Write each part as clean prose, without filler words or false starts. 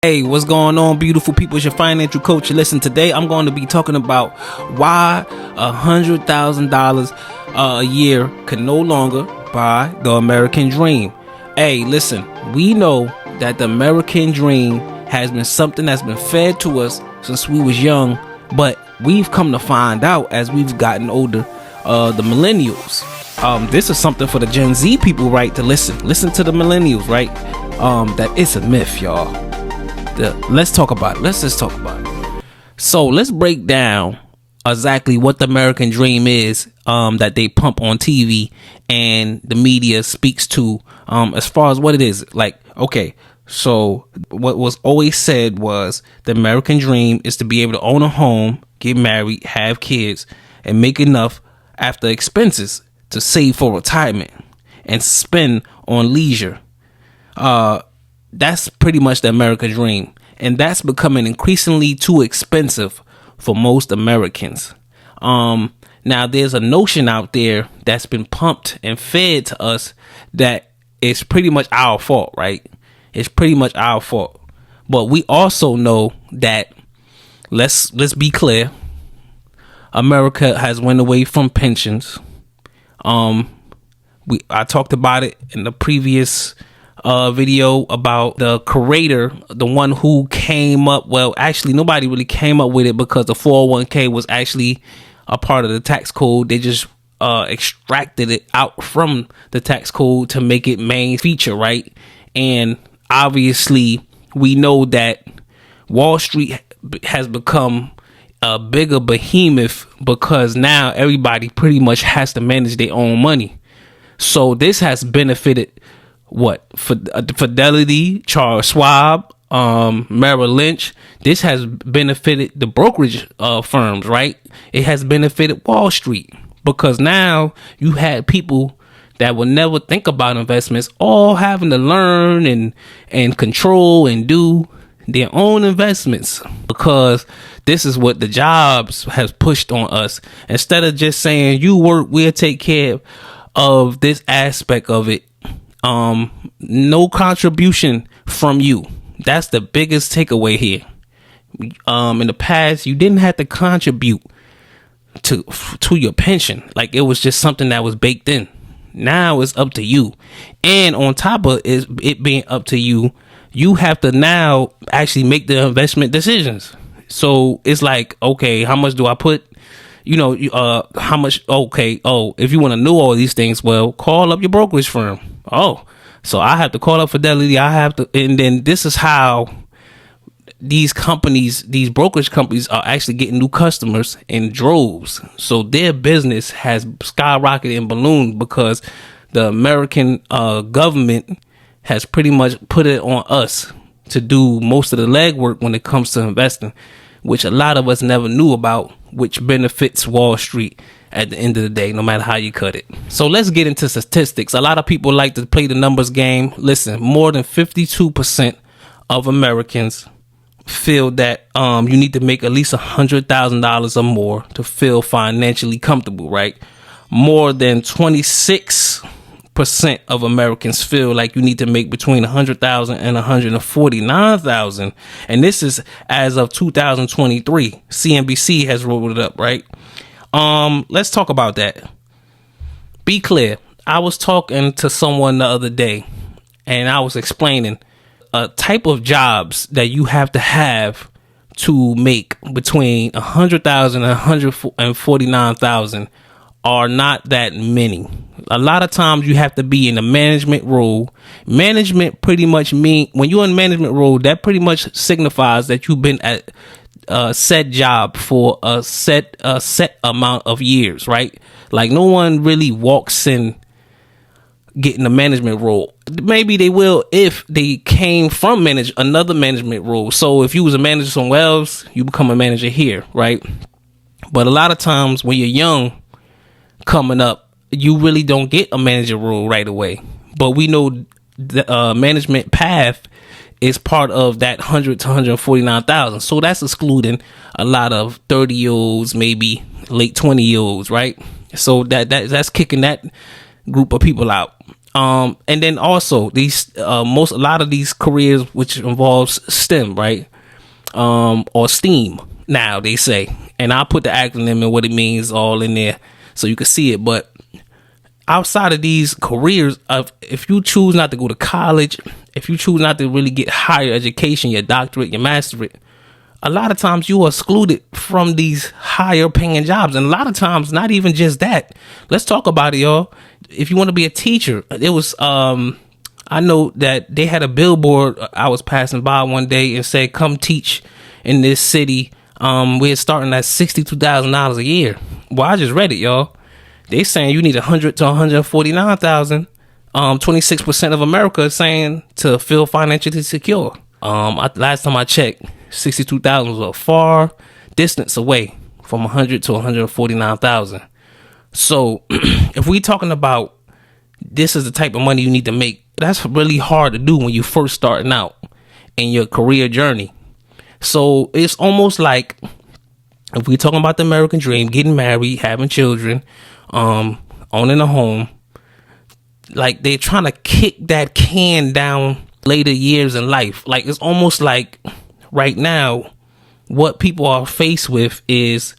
Hey, what's going on, beautiful people? It's your financial coach. Listen, today I'm going to be talking about why $100,000 a year can no longer buy the American dream. Hey, listen, we know that the American dream has been something that's been fed to us since we was young, but we've come to find out as we've gotten older, the millennials. This is something for the Gen Z people, right? To listen to the millennials, right? That it's a myth, y'all. Let's talk about it. Let's just talk about it. So let's break down exactly what the American dream is, that they pump on TV and the media speaks to, as far as what it is. Like, okay, so what was always said was the American dream is to be able to own a home, get married, have kids, and make enough after expenses to save for retirement and spend on leisure. That's pretty much the American dream. And that's becoming increasingly too expensive for most Americans. Now, there's a notion out there that's been pumped and fed to us that it's pretty much our fault, right? It's pretty much our fault. But we also know that, let's be clear, America has went away from pensions. I talked about it in the previous video about the creator, the one who came up. Well, actually, nobody really came up with it because the 401k was actually a part of the tax code. They just extracted it out from the tax code to make it main feature, right? And obviously, we know that Wall Street has become a bigger behemoth because now everybody pretty much has to manage their own money. So this has benefited Fidelity, Charles Schwab, Merrill Lynch. This has benefited the brokerage firms, right? It has benefited Wall Street because now you had people that would never think about investments all having to learn and control and do their own investments, because this is what the jobs has pushed on us. Instead of just saying you work, we'll take care of this aspect of it. No contribution from you. That's the biggest takeaway here. In the past, you didn't have to contribute to your pension. Like, it was just something that was baked in. Now it's up to you. And on top of it being up to you, you have to now actually make the investment decisions. So it's like, okay, how much do I put? How much? Okay. Oh, if you want to know all these things, well, call up your brokerage firm. Oh, so I have to call up Fidelity. And then this is how these brokerage companies are actually getting new customers in droves. So their business has skyrocketed and ballooned because the American government has pretty much put it on us to do most of the legwork when it comes to investing, which a lot of us never knew about, which benefits Wall Street at the end of the day, no matter how you cut it. So let's get into statistics. A lot of people like to play the numbers game. Listen, more than 52% of Americans feel that you need to make at least $100,000 or more to feel financially comfortable, right? More than 26% of Americans feel like you need to make between $100,000 and $149,000, and this is as of 2023. CNBC has rolled it up, right? Let's talk about that. Be clear. I was talking to someone the other day, and I was explaining a type of jobs that you have to have to make between $100,000 and $149,000 are not that many. A lot of times you have to be in a management role. Management pretty much mean, when you're in management role, that pretty much signifies that you've been at a set job for a set amount of years, right? Like, no one really walks in getting a management role. Maybe they will if they came from another management role. So if you was a manager somewhere else, you become a manager here, right? But a lot of times when you're young, coming up, you really don't get a manager role right away. But we know the management path is part of that 100 to 149,000. So that's excluding a lot of 30-year-olds, maybe late 20-year-olds, right? So that's kicking that group of people out. And then also these a lot of these careers which involves STEM, right? Or STEAM now they say, and I'll put the acronym and what it means all in there so you can see it. But outside of these careers, if you choose not to go to college, if you choose not to really get higher education, your doctorate, your masterate, a lot of times you are excluded from these higher paying jobs. And a lot of times, not even just that. Let's talk about it, y'all. If you want to be a teacher, it was, I know that they had a billboard I was passing by one day and said, come teach in this city. We're starting at $62,000 a year. Well, I just read it, y'all. They saying you need 100 to 149,000. 26% of America is saying to feel financially secure. Last time I checked, 62,000 was a far distance away from 100 to 149,000. So if we talking about this is the type of money you need to make, that's really hard to do when you first starting out in your career journey. So it's almost like if we're talking about the American dream, getting married, having children, owning a home, like they're trying to kick that can down later years in life. Like it's almost like right now, what people are faced with is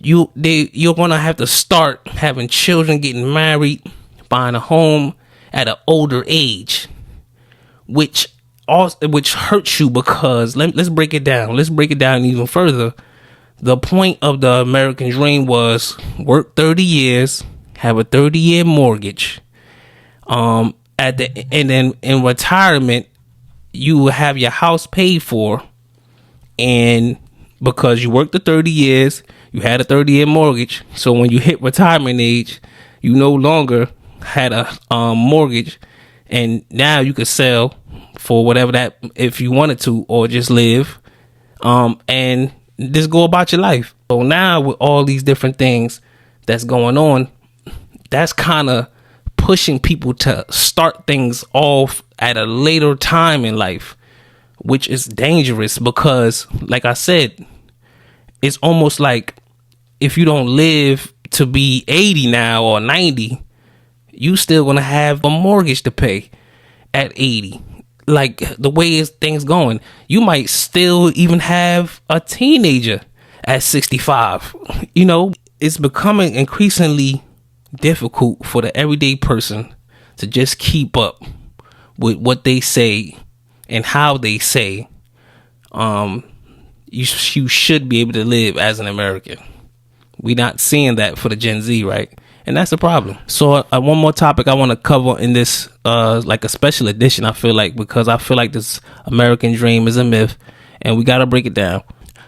you're gonna have to start having children, getting married, buying a home at an older age, which hurts you because let's break it down. Let's break it down even further. The point of the American dream was work 30 years, have a 30-year mortgage. And then in retirement, you will have your house paid for, and because you worked the 30 years, you had a 30-year mortgage. So when you hit retirement age, you no longer had a mortgage, and now you could sell for whatever that if you wanted to, or just live, and just go about your life. So now with all these different things that's going on, that's kind of pushing people to start things off at a later time in life, which is dangerous because, like I said, it's almost like if you don't live to be 80 now or 90, you still gonna have a mortgage to pay at 80. Like the way things going, you might still even have a teenager at 65. You know, it's becoming increasingly difficult for the everyday person to just keep up with what they say and how they say you should be able to live as an American. We're not seeing that for the Gen Z, right? And that's the problem. So one more topic I want to cover in this like a special edition, I feel like, because I feel like this American dream is a myth and we got to break it down.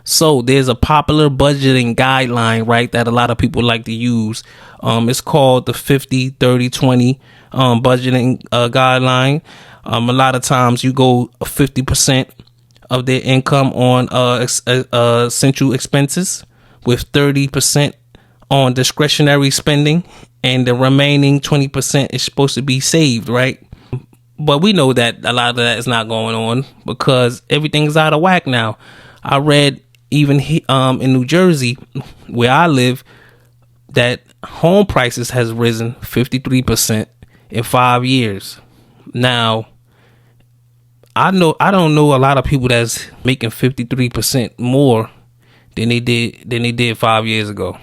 So there's a popular budgeting guideline, right, that a lot of people like to use. It's called the 50-30-20 budgeting guideline. A lot of times you go 50% of their income on essential expenses, with 30% on discretionary spending, and the remaining 20% is supposed to be saved, right? But we know that a lot of that is not going on because everything's out of whack now. I read even in New Jersey, where I live, that home prices has risen 53% in 5 years. Now, I don't know a lot of people that's making 53% more than they did 5 years ago.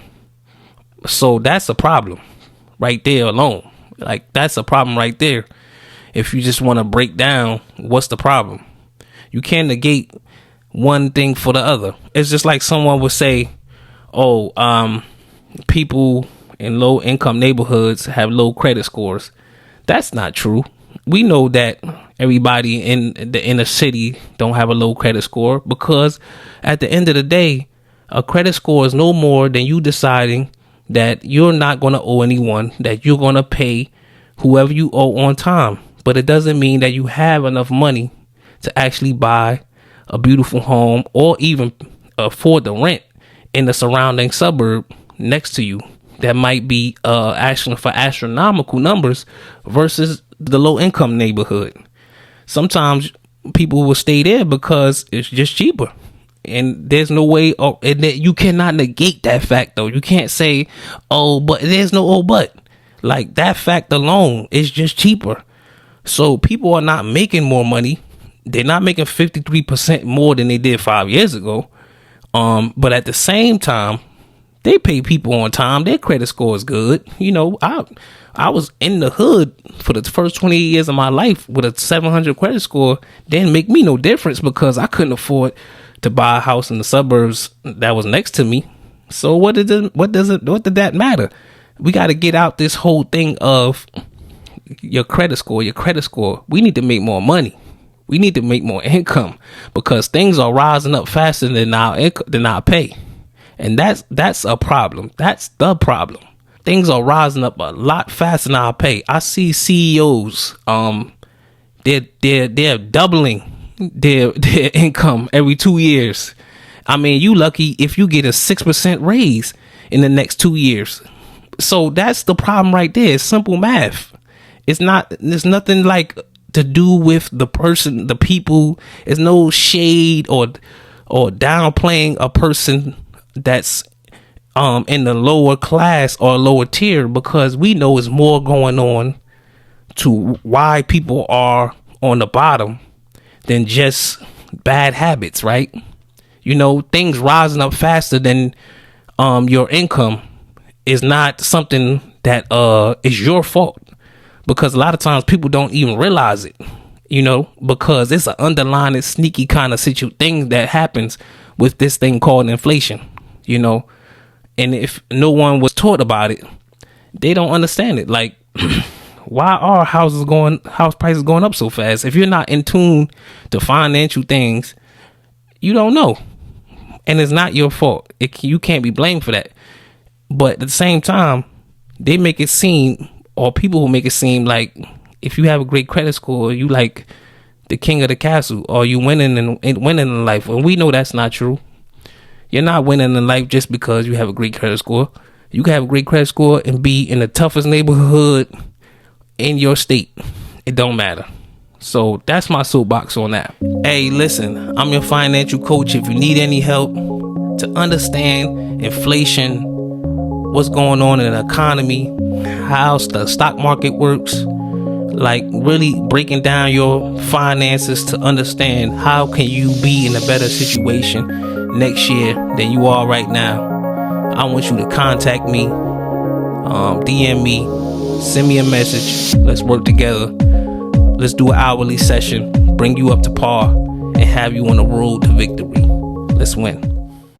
So that's a problem right there alone. Like that's a problem right there. If you just want to break down what's the problem, you can't negate one thing for the other. It's just like someone would say, people in low income neighborhoods have low credit scores. That's not true. We know that everybody in the inner city don't have a low credit score, because at the end of the day, a credit score is no more than you deciding that you're not going to owe anyone, that you're going to pay whoever you owe on time. But it doesn't mean that you have enough money to actually buy a beautiful home or even afford the rent in the surrounding suburb next to you that might be asking for astronomical numbers versus the low income neighborhood. Sometimes people will stay there because it's just cheaper. And there's no way, and you cannot negate that fact, though. You can't say, but there's no but. Like that fact alone is just cheaper. So people are not making more money. They're not making 53% more than they did 5 years ago. But at the same time, they pay people on time. Their credit score is good. You know, I was in the hood for the first 28 years of my life with a 700 credit score. Didn't make me no difference because I couldn't afford to buy a house in the suburbs that was next to me. So what did that matter? We got to get out this whole thing of your credit score. We need to make more money. We need to make more income because things are rising up faster than our pay. And that's a problem. That's the problem. Things are rising up a lot faster than our pay. I see CEOs, they're doubling their income every 2 years. I mean, you lucky if you get a 6% raise in the next 2 years. So that's the problem right there. It's simple math. There's nothing like to do with the person, the people. There's no shade or downplaying a person that's in the lower class or lower tier, because we know there's more going on to why people are on the bottom than just bad habits, right? You know, things rising up faster than your income is not something that is your fault, because a lot of times people don't even realize it, you know, because it's an underlying sneaky kind of thing that happens with this thing called inflation, you know. And if no one was taught about it, they don't understand it. Like, why are house prices going up so fast? If you're not in tune to financial things, you don't know. And it's not your fault. You can't be blamed for that. But at the same time, they make it seem, or people will make it seem like if you have a great credit score, you like the king of the castle, or you winning in life. And we know that's not true. You're not winning in life just because you have a great credit score. You can have a great credit score and be in the toughest neighborhood in your state. It don't matter. So that's my soapbox on that. Hey, listen, I'm your financial coach. If you need any help to understand inflation, what's going on in the economy, how the stock market works, like really breaking down your finances to understand how can you be in a better situation next year than you are right now, I want you to contact me, DM me, send me a message. Let's work together. Let's do an hourly session, bring you up to par, and have you on the road to victory. Let's win.